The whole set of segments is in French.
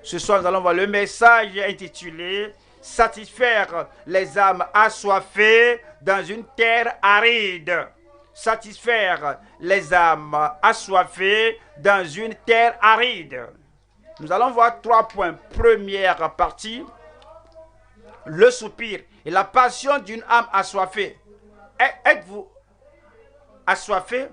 Ce soir, nous allons voir le message intitulé « Satisfaire les âmes assoiffées dans une terre aride ». Satisfaire les âmes assoiffées dans une terre aride. Nous allons voir 3 points. Première partie, le soupir et la passion d'une âme assoiffée. Êtes-vous assoiffé?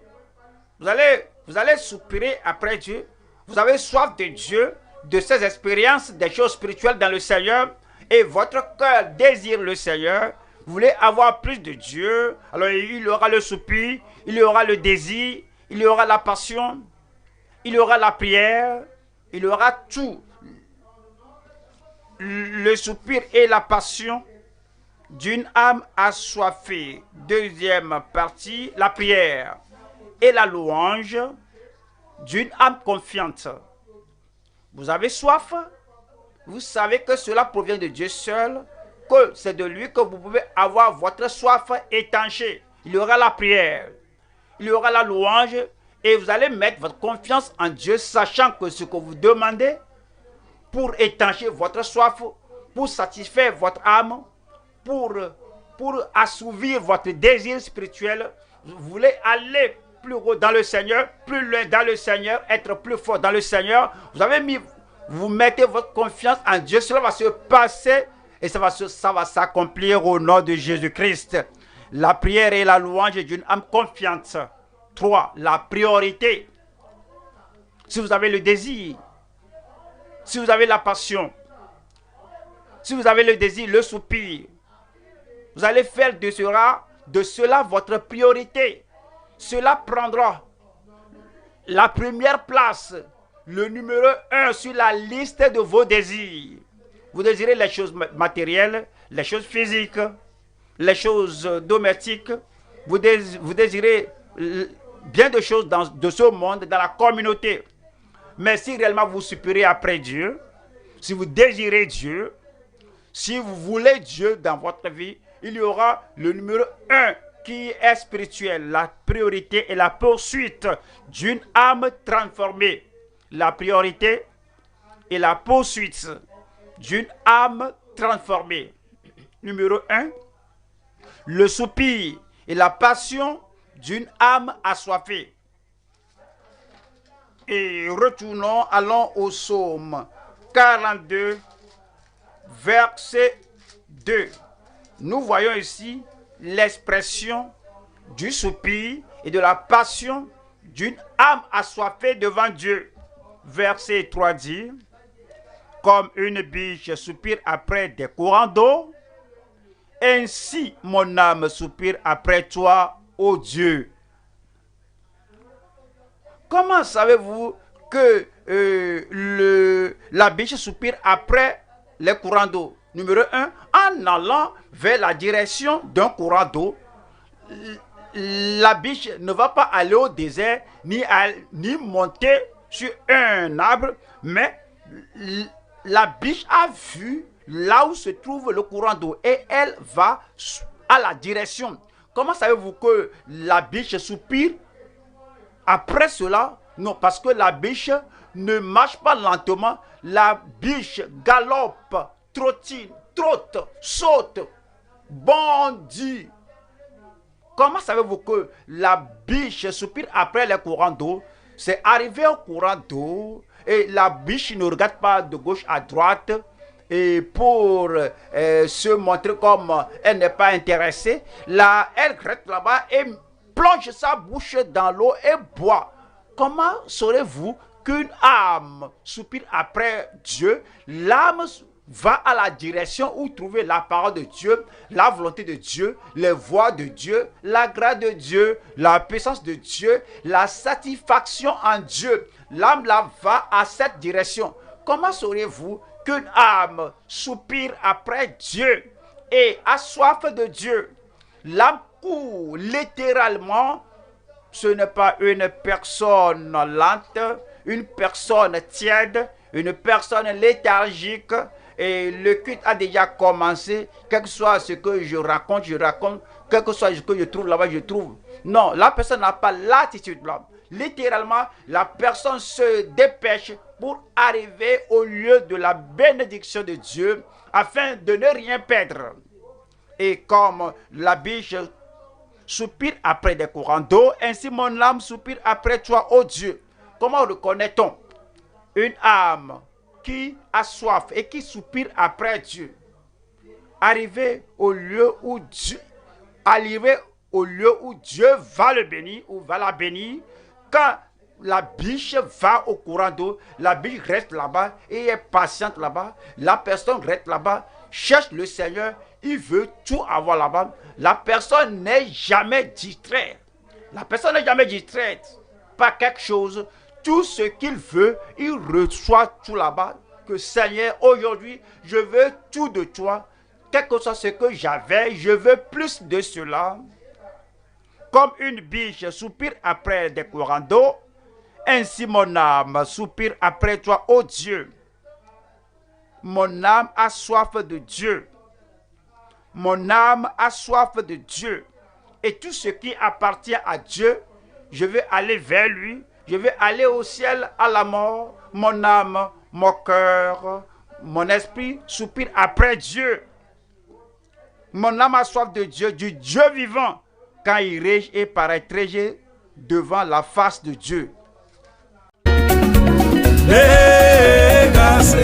Vous allez soupirer après Dieu. Vous avez soif de Dieu, de ses expériences, des choses spirituelles dans le Seigneur, et votre cœur désire le Seigneur. Vous voulez avoir plus de Dieu. Alors il y aura le soupir, il y aura le désir, il y aura la passion, il y aura la prière, il y aura tout. Le soupir et la passion d'une âme assoiffée. Deuxième partie, la prière et la louange d'une âme confiante. Vous avez soif, vous savez que cela provient de Dieu seul, que c'est de lui que vous pouvez avoir votre soif étanchée. Il y aura la prière, il y aura la louange, et vous allez mettre votre confiance en Dieu, sachant que ce que vous demandez pour étancher votre soif, pour satisfaire votre âme, pour assouvir votre désir spirituel, vous voulez aller plus haut dans le Seigneur, plus loin dans le Seigneur, être plus fort dans le Seigneur. Vous mettez votre confiance en Dieu, cela va se passer et ça va s'accomplir au nom de Jésus-Christ. La prière et la louange d'une âme confiante. 3. La priorité. Si vous avez le désir, si vous avez la passion, si vous avez le désir, le soupir, vous allez faire de cela votre priorité. Cela prendra la première place, le numéro 1 sur la liste de vos désirs. Vous désirez les choses matérielles, les choses physiques, les choses domestiques. Vous désirez bien de choses de ce monde, dans la communauté. Mais si réellement vous soupirez après Dieu, si vous désirez Dieu, si vous voulez Dieu dans votre vie, il y aura le numéro 1 qui est spirituel, la priorité et la poursuite d'une âme transformée. La priorité et la poursuite d'une âme transformée. Numéro 1, le soupir et la passion d'une âme assoiffée. Et allons au psaume 42, verset 2. Nous voyons ici l'expression du soupir et de la passion d'une âme assoiffée devant Dieu. Verset 3 dit, comme une biche soupire après des courants d'eau, ainsi mon âme soupire après toi, ô Dieu. Comment savez-vous que la biche soupire après les courants d'eau? Numéro 1, en allant vers la direction d'un courant d'eau, la biche ne va pas aller au désert ni monter sur un arbre, mais la biche a vu là où se trouve le courant d'eau et elle va à la direction. Comment savez-vous que la biche soupire après cela? Non, parce que la biche ne marche pas lentement, la biche galope, trottine, trotte, saute, bondit. Comment savez-vous que la biche soupire après les courants d'eau? C'est arrivé au courant d'eau et la biche ne regarde pas de gauche à droite et pour se montrer comme elle n'est pas intéressée. Là, elle reste là-bas et plonge sa bouche dans l'eau et boit. Comment saurez-vous qu'une âme soupire après Dieu? L'âme va à la direction où trouver la parole de Dieu, la volonté de Dieu, les voies de Dieu, la grâce de Dieu, la puissance de Dieu, la satisfaction en Dieu. L'âme là va à cette direction. Comment saurez-vous qu'une âme soupire après Dieu? et a soif de Dieu. L'âme court littéralement. Ce n'est pas une personne lente, une personne tiède, une personne léthargique. Et le culte a déjà commencé. Quel que soit ce que je raconte, quel que soit ce que je trouve là-bas, je trouve. Non, la personne n'a pas l'attitude là. Littéralement, la personne se dépêche pour arriver au lieu de la bénédiction de Dieu afin de ne rien perdre. Et comme la biche soupire après des courants d'eau, ainsi mon âme soupire après toi, ô Dieu. Comment reconnaît-on une âme qui a soif et qui soupire après Dieu? Arriver au lieu où Dieu va le bénir ou va la bénir. Quand la biche va au courant d'eau, la biche reste là-bas et est patiente là-bas. La personne reste là-bas, cherche le Seigneur, il veut tout avoir là-bas. La personne n'est jamais distraite. La personne n'est jamais distraite par quelque chose. Tout ce qu'il veut, il reçoit tout là-bas. Que Seigneur, aujourd'hui, je veux tout de toi. Quel que soit ce que j'avais, je veux plus de cela. Comme une biche soupire après des courants d'eau, ainsi mon âme soupire après toi, ô Dieu. Mon âme a soif de Dieu. Mon âme a soif de Dieu. Et tout ce qui appartient à Dieu, je vais aller vers lui. Je vais aller au ciel, à la mort. Mon âme, mon cœur, mon esprit soupire après Dieu. Mon âme a soif de Dieu, du Dieu vivant, quand il règne et paraîtrai devant la face de Dieu. Legacy.